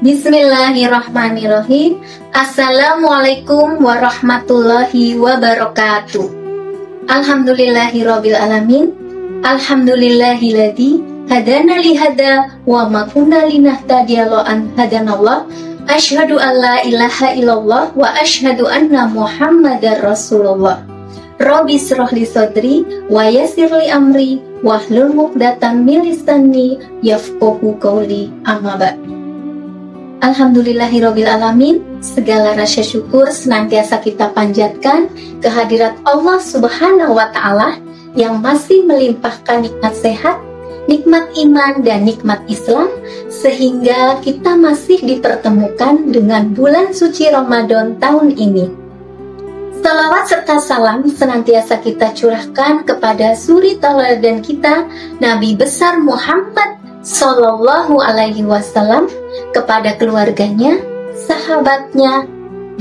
Bismillahirrahmanirrahim. Assalamualaikum warahmatullahi wabarakatuh. Alhamdulillahirabbil alamin. Alhamdulillahilladzi hadana lihada wa ma kunna linahtadiya laula an hadanallah. Asyhadu an la ilaha illallah wa asyhadu anna Muhammadar Rasulullah. Rabbi shrah li sadri wa yassir li amri wahlul 'uqdatam min lisani yafqahu qawli. Amma ba'd. Alhamdulillahirabbil alamin. Segala rasa syukur senantiasa kita panjatkan kehadirat Allah Subhanahu wa taala yang masih melimpahkan nikmat sehat, nikmat iman dan nikmat Islam, sehingga kita masih dipertemukan dengan bulan suci Ramadan tahun ini. Salawat serta salam senantiasa kita curahkan kepada suri tauladan kita, Nabi besar Muhammad Sallallahu Alaihi Wasallam, kepada keluarganya, sahabatnya,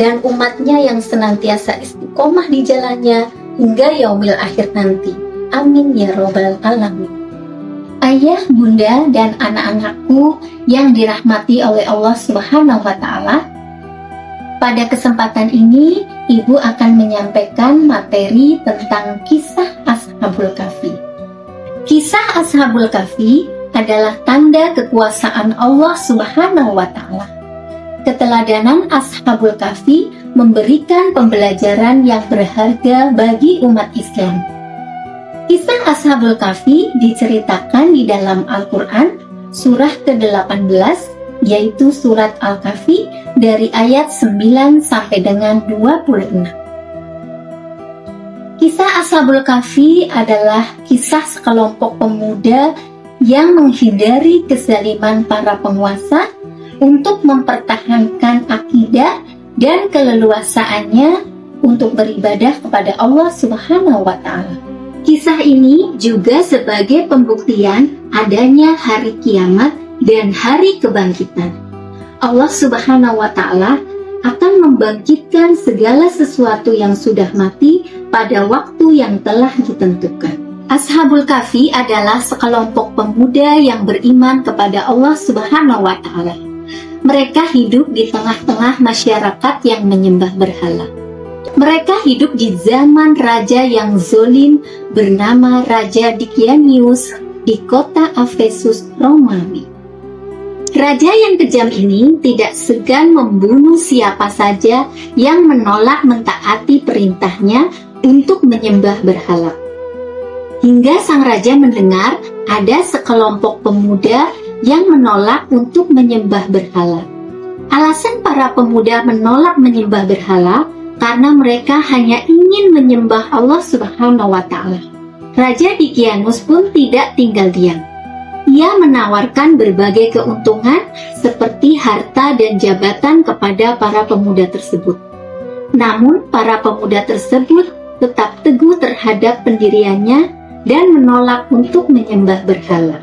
dan umatnya yang senantiasa istiqomah di jalannya hingga yaumil akhir nanti. Amin ya robbal alamin. Ayah, bunda, dan anak-anakku yang dirahmati oleh Allah Subhanahu wa Ta'ala, pada kesempatan ini Ibu akan menyampaikan materi tentang kisah Ashabul Kahfi. Kisah Ashabul Kahfi adalah tanda kekuasaan Allah Subhanahu wa Ta'ala. Keteladanan Ashabul Kahfi memberikan pembelajaran yang berharga bagi umat Islam. Kisah Ashabul Kahfi diceritakan di dalam Al-Quran surah ke-18, yaitu surat Al-Kahfi dari ayat 9 sampai dengan 26. Kisah Ashabul Kahfi adalah kisah sekelompok pemuda yang menghindari kezaliman para penguasa untuk mempertahankan akidah dan keleluasaannya untuk beribadah kepada Allah Subhanahu wa Ta'ala. Kisah ini juga sebagai pembuktian adanya hari kiamat dan hari kebangkitan. Allah Subhanahu wa Ta'ala akan membangkitkan segala sesuatu yang sudah mati pada waktu yang telah ditentukan. Ashabul Kahfi adalah sekelompok pemuda yang beriman kepada Allah Subhanahu wa Ta'ala. Mereka hidup di tengah-tengah masyarakat yang menyembah berhala. Mereka hidup di zaman raja yang zolim bernama Raja Dikianius di kota Efesus, Romawi. Raja yang kejam ini tidak segan membunuh siapa saja yang menolak mentaati perintahnya untuk menyembah berhala. Hingga sang raja mendengar ada sekelompok pemuda yang menolak untuk menyembah berhala. Alasan para pemuda menolak menyembah berhala karena mereka hanya ingin menyembah Allah Subhanahu wa Ta'ala. Raja Dikianus pun tidak tinggal diam. Ia menawarkan berbagai keuntungan seperti harta dan jabatan kepada para pemuda tersebut. Namun para pemuda tersebut tetap teguh terhadap pendiriannya dan menolak untuk menyembah berhala.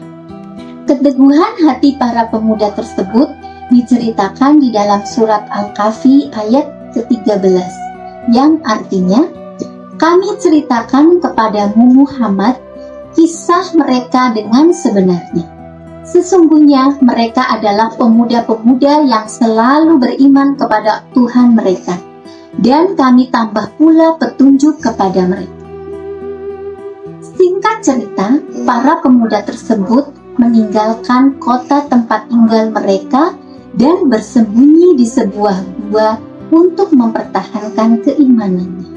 Keteguhan hati para pemuda tersebut diceritakan di dalam surat Al-Kahfi ayat ke-13, yang artinya, kami ceritakan kepadamu Muhammad kisah mereka dengan sebenarnya. Sesungguhnya mereka adalah pemuda-pemuda yang selalu beriman kepada Tuhan mereka, dan kami tambah pula petunjuk kepada mereka. Singkat cerita, para pemuda tersebut meninggalkan kota tempat tinggal mereka dan bersembunyi di sebuah gua untuk mempertahankan keimanannya.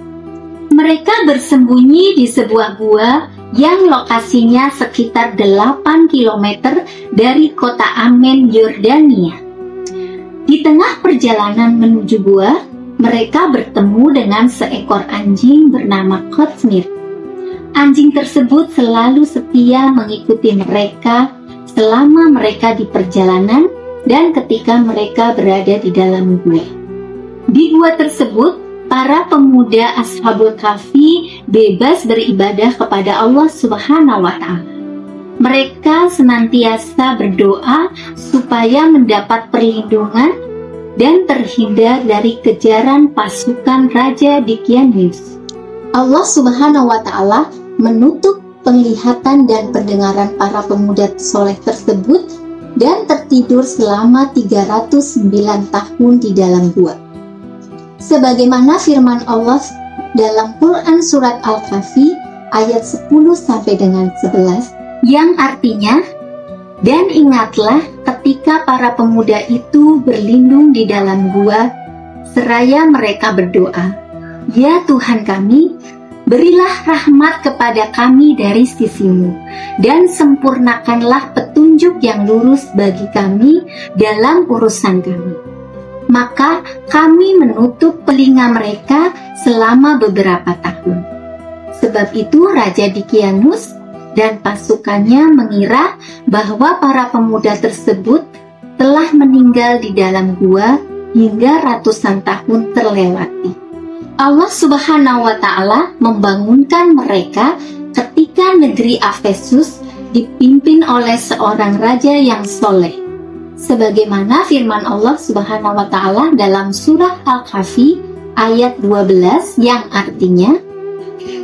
Mereka bersembunyi di sebuah gua yang lokasinya sekitar 8 km dari kota Amen, Yordania. Di tengah perjalanan menuju gua, mereka bertemu dengan seekor anjing bernama Qutmir. Anjing tersebut selalu setia mengikuti mereka selama mereka di perjalanan dan ketika mereka berada di dalam gua. Di gua tersebut, para pemuda Ashabul Kahfi bebas beribadah kepada Allah Subhanahu wa Ta'ala. Mereka senantiasa berdoa supaya mendapat perlindungan dan terhindar dari kejaran pasukan Raja Dikianius. Allah Subhanahu wa Ta'ala menutup penglihatan dan pendengaran para pemuda soleh tersebut dan tertidur selama 309 tahun di dalam gua. Sebagaimana firman Allah dalam Quran surat Al-Kahfi ayat 10 sampai dengan 11 yang artinya, dan ingatlah ketika para pemuda itu berlindung di dalam gua seraya mereka berdoa, ya Tuhan kami, berilah rahmat kepada kami dari sisi-Mu, dan sempurnakanlah petunjuk yang lurus bagi kami dalam urusan kami. Maka kami menutup telinga mereka selama beberapa tahun. Sebab itu Raja Dikianus dan pasukannya mengira bahwa para pemuda tersebut telah meninggal di dalam gua hingga ratusan tahun terlewati. Allah Subhanahu wa Ta'ala membangunkan mereka ketika negeri Efesus dipimpin oleh seorang raja yang soleh. Sebagaimana firman Allah Subhanahu wa Ta'ala dalam surah Al-Kahfi ayat 12 yang artinya,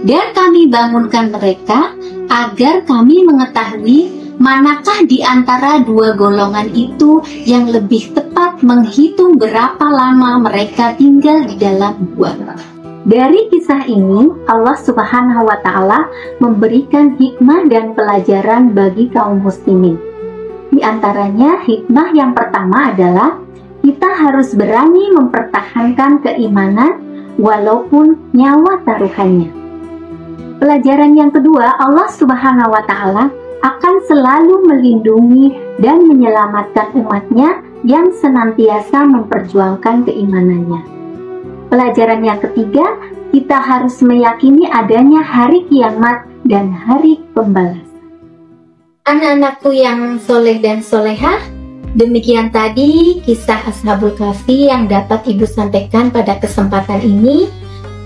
dan kami bangunkan mereka agar kami mengetahui manakah di antara dua golongan itu yang lebih tepat menghitung berapa lama mereka tinggal di dalam gua. Dari kisah ini, Allah Subhanahu wa Ta'ala memberikan hikmah dan pelajaran bagi kaum muslimin. Di antaranya, hikmah yang pertama adalah kita harus berani mempertahankan keimanan walaupun nyawa taruhannya. Pelajaran yang kedua, Allah Subhanahu wa Ta'ala akan selalu melindungi dan menyelamatkan umatnya yang senantiasa memperjuangkan keimanannya. Pelajaran yang ketiga, kita harus meyakini adanya hari kiamat dan hari pembalasan. Anak-anakku yang soleh dan solehah, demikian tadi kisah Ashabul Kahfi yang dapat Ibu sampaikan pada kesempatan ini.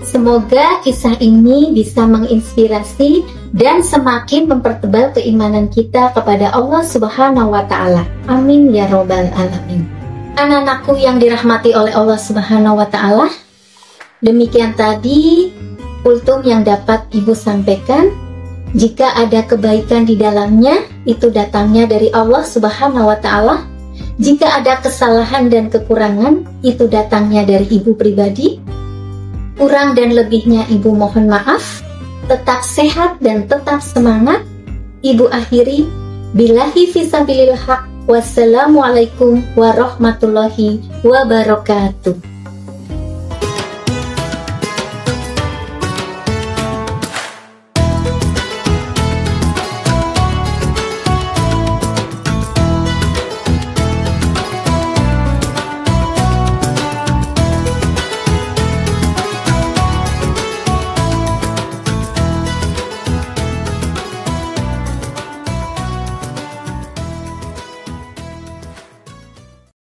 Semoga kisah ini bisa menginspirasi dan semakin mempertebal keimanan kita kepada Allah Subhanahu wa Ta'ala. Amin ya Rabbal Alamin. Anak-anakku yang dirahmati oleh Allah Subhanahu wa Ta'ala, demikian tadi kultum yang dapat Ibu sampaikan. Jika ada kebaikan di dalamnya, itu datangnya dari Allah Subhanahu wa Ta'ala. Jika ada kesalahan dan kekurangan, itu datangnya dari Ibu pribadi. Kurang dan lebihnya Ibu mohon maaf. Tetap sehat dan tetap semangat. Ibu akhiri, billahi fisabilil haq. Wassalamualaikum warahmatullahi wabarakatuh.